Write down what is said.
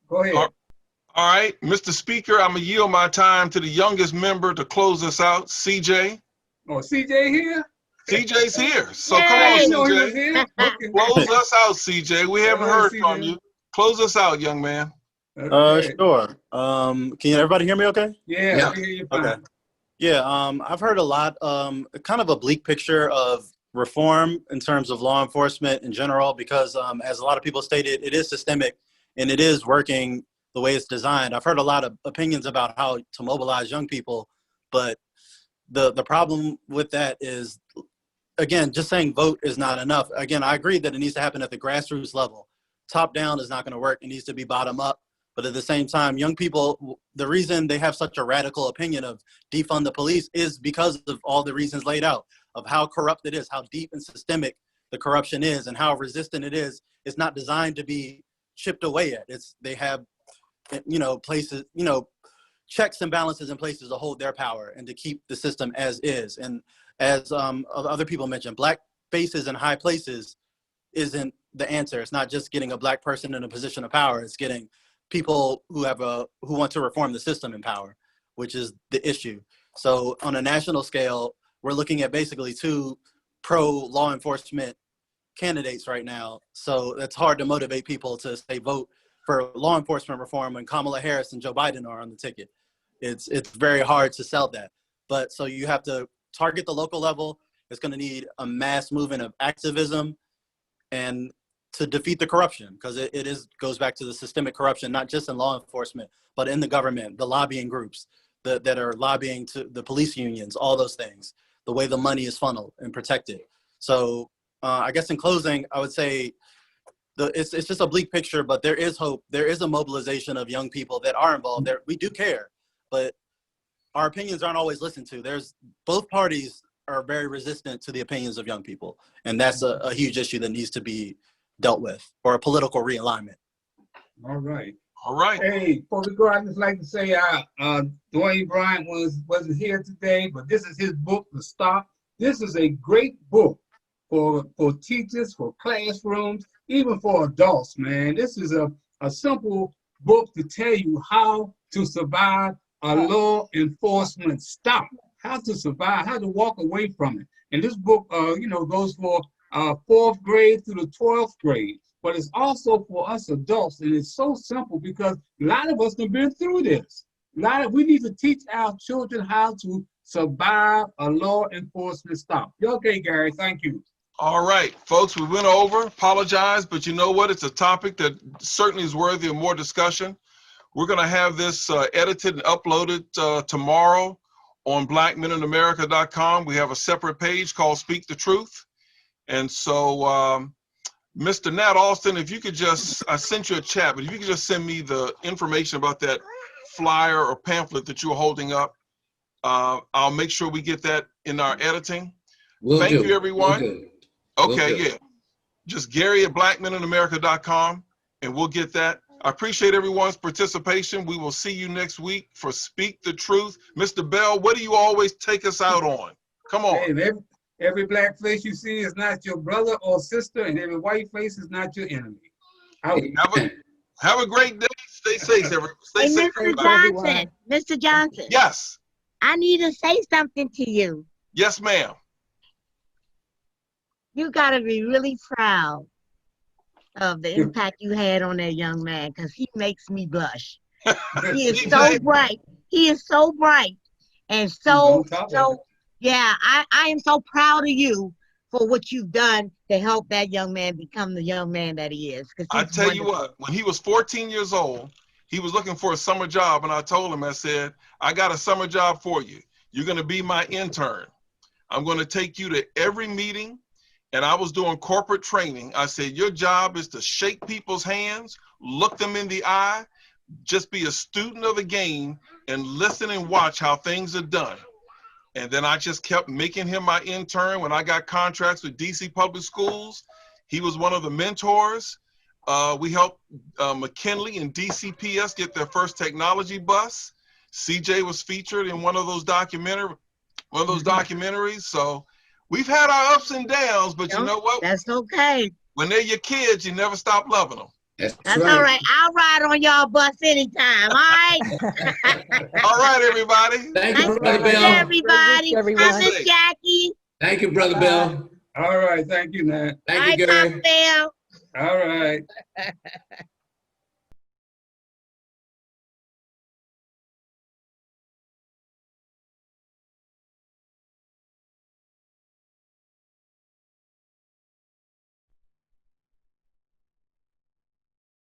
Go ahead. All right, Mr. Speaker, I'm going to yield my time to the youngest member to close us out, CJ. Oh, CJ here? CJ's here. So Yay! come on, I didn't know he was CJ. here. Okay. Close us out, CJ. We haven't All right, heard CJ. from you. Close us out, young man. Okay. Sure. Can everybody hear me okay? Yeah, I can hear you fine. Okay. Yeah, I've heard a lot, kind of a bleak picture of reform in terms of law enforcement in general, because as a lot of people stated, it is systemic and it is working the way it's designed. I've heard a lot of opinions about how to mobilize young people, but the problem with that is, again, just saying vote is not enough. Again, I agree that it needs to happen at the grassroots level. Top down is not going to work. It needs to be bottom up. But at the same time, young people, the reason they have such a radical opinion of defund the police is because of all the reasons laid out, of how corrupt it is, how deep and systemic the corruption is, and how resistant it is. It's not designed to be chipped away at. They have, places, checks and balances in places to hold their power and to keep the system as is. And as other people mentioned, black faces in high places isn't the answer. It's not just getting a black person in a position of power. It's getting people who want to reform the system in power, which is the issue. So on a national scale, we're looking at basically two pro-law enforcement candidates right now. So it's hard to motivate people to say vote for law enforcement reform when Kamala Harris and Joe Biden are on the ticket. It's very hard to sell that. But so you have to target the local level. It's going to need a mass movement of activism and to defeat the corruption, because it goes back to the systemic corruption, not just in law enforcement, but in the government, the lobbying groups that are lobbying to the police unions, all those things, the way the money is funneled and protected. So I guess in closing, I would say it's just a bleak picture, but there is hope. There is a mobilization of young people that are involved there. We do care, but our opinions aren't always listened to. Both parties are very resistant to the opinions of young people. And that's a huge issue that needs to be dealt with, or a political realignment. All right. All right. Hey, before we go, I'd just like to say Dwayne Bryant wasn't here today, but this is his book, The Stop. This is a great book for teachers, for classrooms, even for adults, man. This is a simple book to tell you how to survive a law enforcement stop, how to survive, how to walk away from it. And this book, goes for 4th grade through the 12th grade, but it's also for us adults, and it's so simple because a lot of us have been through this. We need to teach our children how to survive a law enforcement stop. Okay, Gary, thank you. All right, folks, we went over, apologize, but you know what? It's a topic that certainly is worthy of more discussion. We're going to have this edited and uploaded tomorrow on blackmeninamerica.com. We have a separate page called Speak the Truth. And so, Mr. Nat Alston, if you could just, I sent you a chat, but if you could just send me the information about that flyer or pamphlet that you're holding up, I'll make sure we get that in our editing. Thank you, everyone. Okay, yeah. Just Gary at blackmeninamerica.com, and we'll get that. I appreciate everyone's participation. We will see you next week for Speak the Truth. Mr. Bell, what do you always take us out on? Come on. Hey, every black face you see is not your brother or sister, and every white face is not your enemy. Have a great day. Stay safe, everyone. Stay safe, everybody. Mr. Johnson. Yes. I need to say something to you. Yes, ma'am. You got to be really proud of the impact you had on that young man, because he makes me blush. He is so bright. He is so bright. And yeah, I am so proud of you for what you've done to help that young man become the young man that he is. I tell you what, when he was 14 years old, he was looking for a summer job, and I told him, I said, I got a summer job for you. You're going to be my intern. I'm going to take you to every meeting, and I was doing corporate training. I said, your job is to shake people's hands, look them in the eye, just be a student of the game, and listen and watch how things are done. And then I just kept making him my intern. When I got contracts with DC Public Schools, he was one of the mentors. We helped McKinley and DCPS get their first technology bus. CJ was featured in one of those documentaries. So we've had our ups and downs, but you know what? That's okay. When they're your kids, you never stop loving them. That's all right. I'll ride on y'all bus anytime. All right. All right, everybody. Thank you, Nice Brother to meet Bill. everybody. everyone. Cousin Jackie. Thank you, Brother Bill. All right, thank you, Nat. Thank All you, right, Gary. Pop Bill. All right.